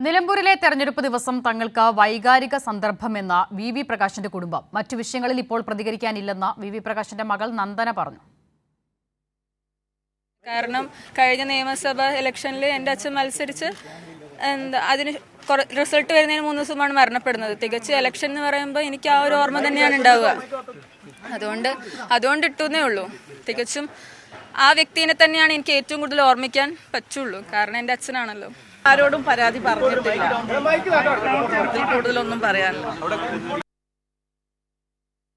നിലമ്പൂരിലെ തെരഞ്ഞെടുപ്പ് ദിവസം തങ്ങൾക്ക് വൈകാരിക സന്ദർഭമെന്ന വി പ്രകാശിന്റെ കുടുംബം മറ്റു വിഷയങ്ങളിൽ ഇപ്പോൾ പ്രതികരിക്കാനില്ലെന്ന് വി പ്രകാശിന്റെ മകൾ നന്ദന പറഞ്ഞു. കാരണം കഴിഞ്ഞ നിയമസഭാ ഇലക്ഷനിൽ എൻ്റെ അച്ഛൻ മത്സരിച്ച് അതിന് റിസൾട്ട് വരുന്നതിന് 3 ദിവസമാണ് മരണപ്പെടുന്നത്. തികച്ച് ഇലക്ഷൻ എന്ന് പറയുമ്പോൾ എനിക്ക് ആ ഒരു ഓർമ്മ തന്നെയാണ് ഉണ്ടാവുക. അതുകൊണ്ട് ഇട്ടുന്നേ ഉള്ളൂ. തികച്ചും ആ വ്യക്തിനെ തന്നെയാണ് എനിക്ക് ഏറ്റവും കൂടുതൽ ഓർമ്മിക്കാൻ പറ്റുള്ളൂ. കാരണം എൻ്റെ അച്ഛനാണല്ലോ. ആരോടും പരാതി പറഞ്ഞിട്ടില്ല. കൂടുതലൊന്നും പറയാനില്ല.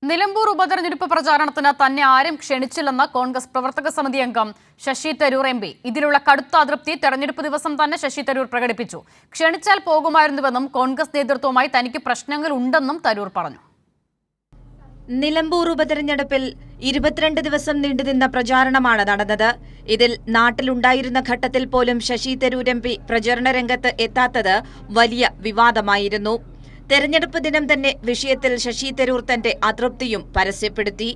നിലമ്പൂർ ഉപതെരഞ്ഞെടുപ്പ് പ്രചാരണത്തിന് തന്നെ ആരും ക്ഷണിച്ചില്ലെന്ന കോൺഗ്രസ് പ്രവർത്തക സമിതി അംഗം ശശി തരൂർ MP. ഇതിലുള്ള കടുത്ത അതൃപ്തി തെരഞ്ഞെടുപ്പ് ദിവസം തന്നെ ശശി തരൂർ പ്രകടിപ്പിച്ചു. ക്ഷണിച്ചാൽ പോകുമായിരുന്നുവെന്നും കോൺഗ്രസ് നേതൃത്വവുമായി തനിക്ക് പ്രശ്നങ്ങൾ ഉണ്ടെന്നും തരൂർ പറഞ്ഞു. നിലമ്പൂർ ഉപതെരഞ്ഞെടുപ്പിൽ 22 ദിവസം നീണ്ടുനിന്ന പ്രചാരണമാണ് നടന്നത്. ഇതിൽ നാട്ടിലുണ്ടായിരുന്ന ഘട്ടത്തിൽ പോലും ശശി തരൂർ MP പ്രചരണ രംഗത്ത് എത്താത്തത് വലിയ വിവാദമായിരുന്നു. തെരഞ്ഞെടുപ്പ് ദിനം തന്നെ വിഷയത്തിൽ ശശി തരൂർ തന്റെ അതൃപ്തിയും പരസ്യപ്പെടുത്തി.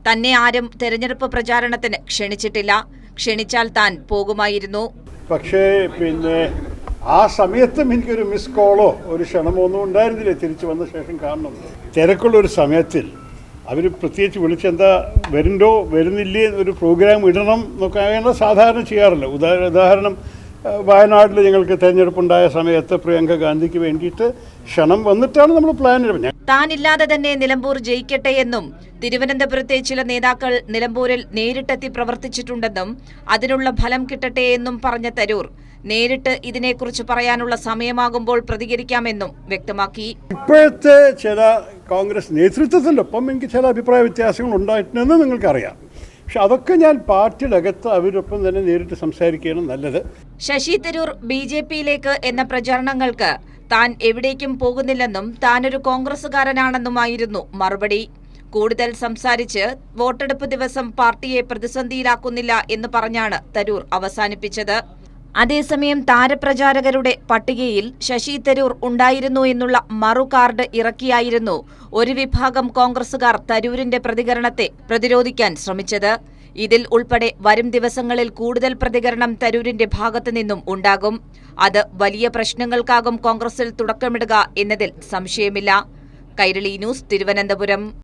തന്നെ ആരും തെരഞ്ഞെടുപ്പ് പ്രചാരണത്തിന് ക്ഷണിച്ചിട്ടില്ല. ക്ഷണിച്ചാൽ താൻ പോകുമായിരുന്നു. പക്ഷേ ആ സമയത്തും എനിക്കൊരു മിസ് കോളോ ഒരു ക്ഷണമോ ഒന്നും ഉണ്ടായിരുന്നില്ല. തിരിച്ചു വന്ന ശേഷം കാണണം. തിരക്കുള്ളൊരു സമയത്തിൽ അവർ പ്രത്യേകിച്ച് വിളിച്ചെന്താ വരുന്നുണ്ടോ വരുന്നില്ലേ ഒരു പ്രോഗ്രാം ഇടണം എന്നൊക്കെ സാധാരണ ചെയ്യാറില്ല. ഉദാഹരണം വയനാട്ടിൽ ഞങ്ങൾക്ക് തെരഞ്ഞെടുപ്പുണ്ടായ സമയത്ത് പ്രിയങ്ക ഗാന്ധിക്ക് വേണ്ടിയിട്ട് ക്ഷണം വന്നിട്ടാണ് നമ്മൾ പ്ലാൻ ഇടുന്നത്. താനില്ലാതെ തന്നെ നിലമ്പൂർ ജയിക്കട്ടെ എന്നും തിരുവനന്തപുരത്തെ ചില നേതാക്കൾ നിലമ്പൂരിൽ നേരിട്ടെത്തി പ്രവർത്തിച്ചിട്ടുണ്ടെന്നും അതിനുള്ള ഫലം കിട്ടട്ടെ എന്നും പറഞ്ഞ തരൂർ നേരിട്ട് ഇതിനെക്കുറിച്ച് പറയാനുള്ള സമയമാകുമ്പോൾ പ്രതികരിക്കാമെന്നും വ്യക്തമാക്കി. ഇപ്പോഴത്തെ ചില കോൺഗ്രസ് നേതൃത്വത്തിൻ്റെ ഒപ്പം എനിക്ക് ചില അഭിപ്രായ വ്യത്യാസങ്ങൾ ഉണ്ടായിട്ടുണ്ടെന്ന് നിങ്ങൾക്കറിയാം. പക്ഷെ അതൊക്കെ ഞാൻ പാർട്ടിയുടെ അകത്ത് അവരൊപ്പം തന്നെ നേരിട്ട് സംസാരിക്കുകയാണ് നല്ലത്. ശശി തരൂർ BJPയിലേക്ക് എന്ന പ്രചാരണങ്ങൾക്ക് താൻ എവിടേക്കും പോകുന്നില്ലെന്നും താനൊരു കോൺഗ്രസുകാരനാണെന്നുമായിരുന്നു മറുപടി. കൂടുതൽ സംസാരിച്ച് വോട്ടെടുപ്പ് ദിവസം പാർട്ടിയെ പ്രതിസന്ധിയിലാക്കുന്നില്ല എന്ന് പറഞ്ഞാണ് തരൂർ അവസാനിപ്പിച്ചത്. അതേസമയം താരപ്രചാരകരുടെ പട്ടികയിൽ ശശി തരൂർ ഉണ്ടായിരുന്നു എന്നുള്ള മറുകാർഡ് ഇറക്കിയായിരുന്നു ഒരു വിഭാഗം കോൺഗ്രസുകാർ തരൂരിന്റെ പ്രതികരണത്തെ പ്രതിരോധിക്കാൻ ശ്രമിച്ചത്. ഇതിൽ ഉൾപ്പെടെ വരും ദിവസങ്ങളിൽ കൂടുതൽ പ്രതികരണം തരൂരിന്റെ ഭാഗത്തു നിന്നും ഉണ്ടാകും. അത് വലിയ പ്രശ്നങ്ങൾക്കാകും കോൺഗ്രസിൽ തുടക്കമിടുക എന്നതിൽ സംശയമില്ല. കൈരളി ന്യൂസ്, തിരുവനന്തപുരം.